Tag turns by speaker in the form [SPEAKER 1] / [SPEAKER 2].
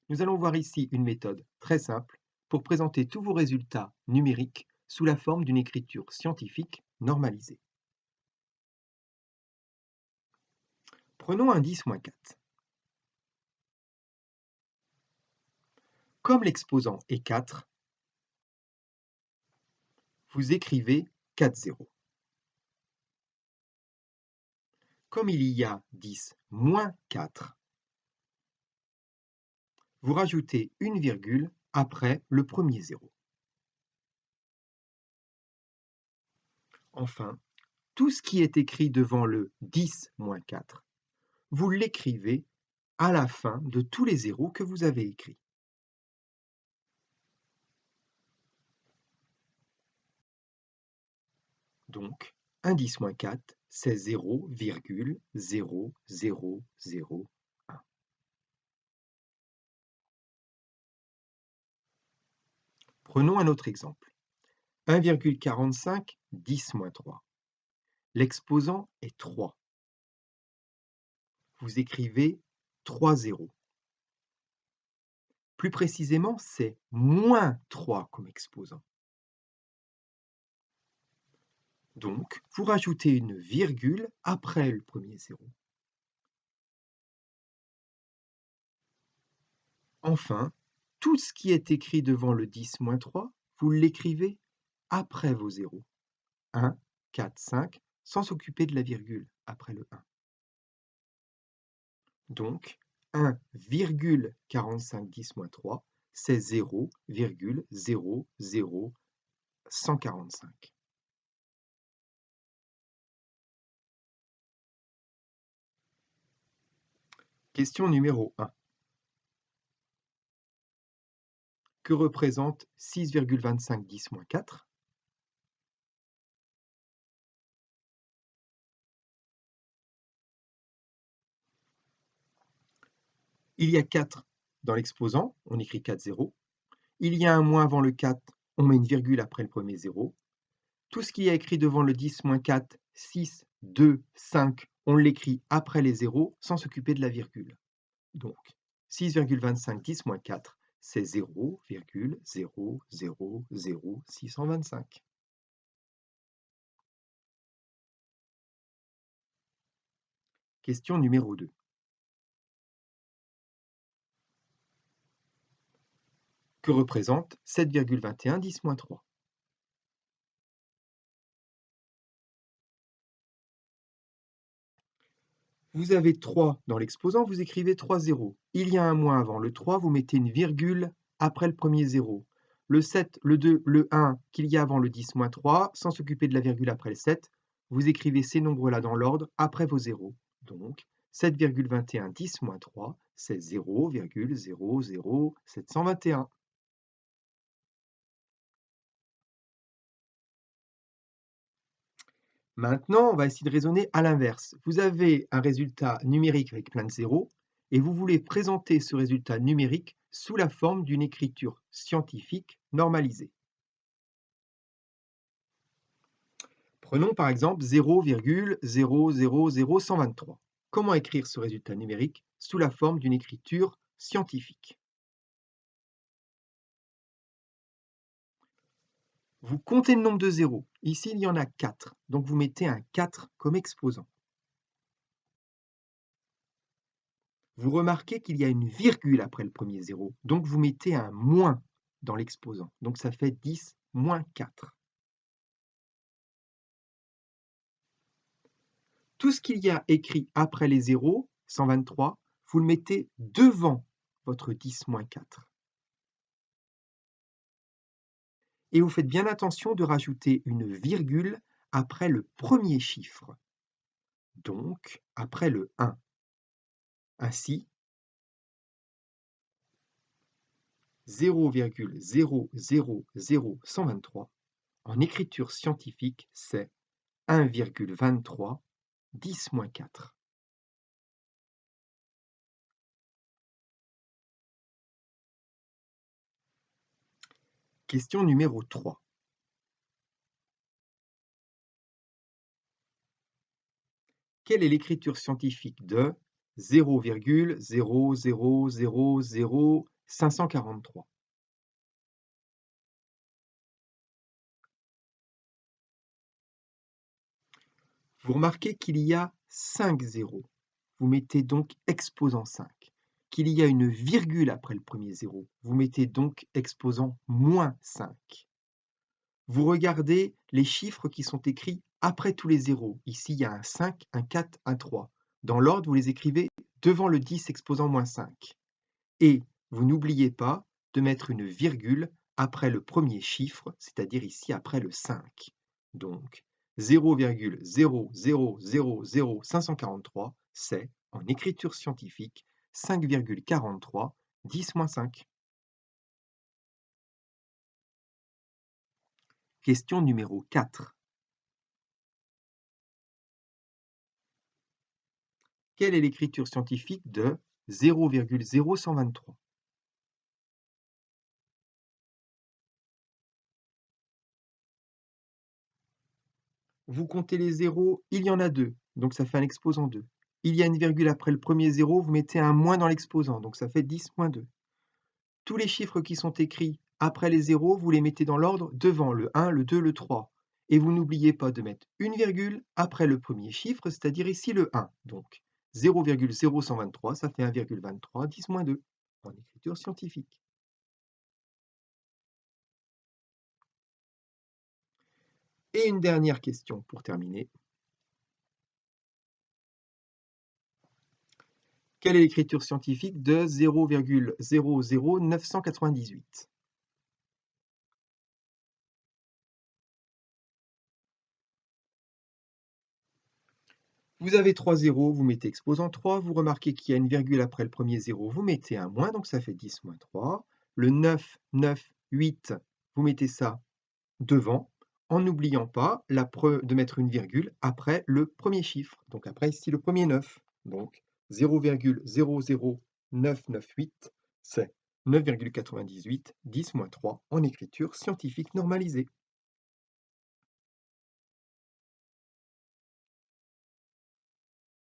[SPEAKER 1] Nous allons voir ici une méthode très simple pour présenter tous vos résultats numériques sous la forme d'une écriture scientifique normalisée. Prenons un 10-4. Comme l'exposant est 4, vous écrivez 4 zéros. Comme il y a 10 moins 4, vous rajoutez une virgule après le premier zéro. Enfin, tout ce qui est écrit devant le 10 moins 4, vous l'écrivez à la fin de tous les zéros que vous avez écrits. Donc, un 10 moins 4, c'est 0,0001. Prenons un autre exemple. 1,45, 10 moins 3. L'exposant est 3. Vous écrivez 3 zéros. Plus précisément, c'est moins 3 comme exposant. Donc, vous rajoutez une virgule après le premier zéro. Enfin, tout ce qui est écrit devant le 10 moins 3, vous l'écrivez après vos zéros. 1, 4, 5, sans s'occuper de la virgule après le 1. Donc, 1,45 10 moins 3, c'est 0,00145. Question numéro 1. Que représente 6,25 10 moins 4? Il y a 4 dans l'exposant, on écrit 4 zéros. Il y a un moins avant le 4, on met une virgule après le premier zéro. Tout ce qui est écrit devant le 10 moins 4, 6, 2, 5, on l'écrit après les zéros sans s'occuper de la virgule. Donc, 6,25 10 moins 4, c'est 0,000625. Question numéro 2. Que représente 7,21 10 moins 3? Vous avez 3 dans l'exposant, vous écrivez 3 zéros. Il y a un moins avant le 3, vous mettez une virgule après le premier zéro. Le 7, le 2, le 1 qu'il y a avant le 10 moins 3, sans s'occuper de la virgule après le 7, vous écrivez ces nombres-là dans l'ordre après vos zéros. Donc, 7,21 10 moins 3, c'est 0,00721. Maintenant, on va essayer de raisonner à l'inverse. Vous avez un résultat numérique avec plein de zéros et vous voulez présenter ce résultat numérique sous la forme d'une écriture scientifique normalisée. Prenons par exemple 0,000123. Comment écrire ce résultat numérique sous la forme d'une écriture scientifique? Vous comptez le nombre de zéros. Ici, il y en a 4, donc vous mettez un 4 comme exposant. Vous remarquez qu'il y a une virgule après le premier zéro, donc vous mettez un moins dans l'exposant. Donc ça fait 10 moins 4. Tout ce qu'il y a écrit après les zéros, 123, vous le mettez devant votre 10 moins 4. Et vous faites bien attention de rajouter une virgule après le premier chiffre, donc après le 1. Ainsi, 0,000123 en écriture scientifique, c'est 1,23 10 moins 4. Question numéro 3. Quelle est l'écriture scientifique de 0,00000 543. Vous remarquez qu'il y a 5 zéros. Vous mettez donc exposant 5. Qu'il y a une virgule après le premier zéro. Vous mettez donc exposant moins 5. Vous regardez les chiffres qui sont écrits après tous les zéros. Ici, il y a un 5, un 4, un 3. Dans l'ordre, vous les écrivez devant le 10 exposant moins 5. Et vous n'oubliez pas de mettre une virgule après le premier chiffre, c'est-à-dire ici après le 5. Donc 0,0000543, c'est, en écriture scientifique, 5,43 10-5. Question numéro 4. Quelle est l'écriture scientifique de 0,0123? Vous comptez les zéros, il y en a 2, donc ça fait un exposant 2. Il y a une virgule après le premier zéro, vous mettez un moins dans l'exposant, donc ça fait 10 moins 2. Tous les chiffres qui sont écrits après les zéros, vous les mettez dans l'ordre devant le 1, le 2, le 3. Et vous n'oubliez pas de mettre une virgule après le premier chiffre, c'est-à-dire ici le 1. Donc 0,0123, ça fait 1,23, 10 moins 2, en écriture scientifique. Et une dernière question pour terminer. Quelle est l'écriture scientifique de 0,00998? Vous avez 3 zéros, vous mettez exposant 3, vous remarquez qu'il y a une virgule après le premier zéro, vous mettez un moins, donc ça fait 10 moins 3. Le 9, 9, 8, vous mettez ça devant, en n'oubliant pas de mettre une virgule après le premier chiffre, donc après ici le premier 9. Donc 0,00998, c'est 9,98, 10 moins 3 en écriture scientifique normalisée.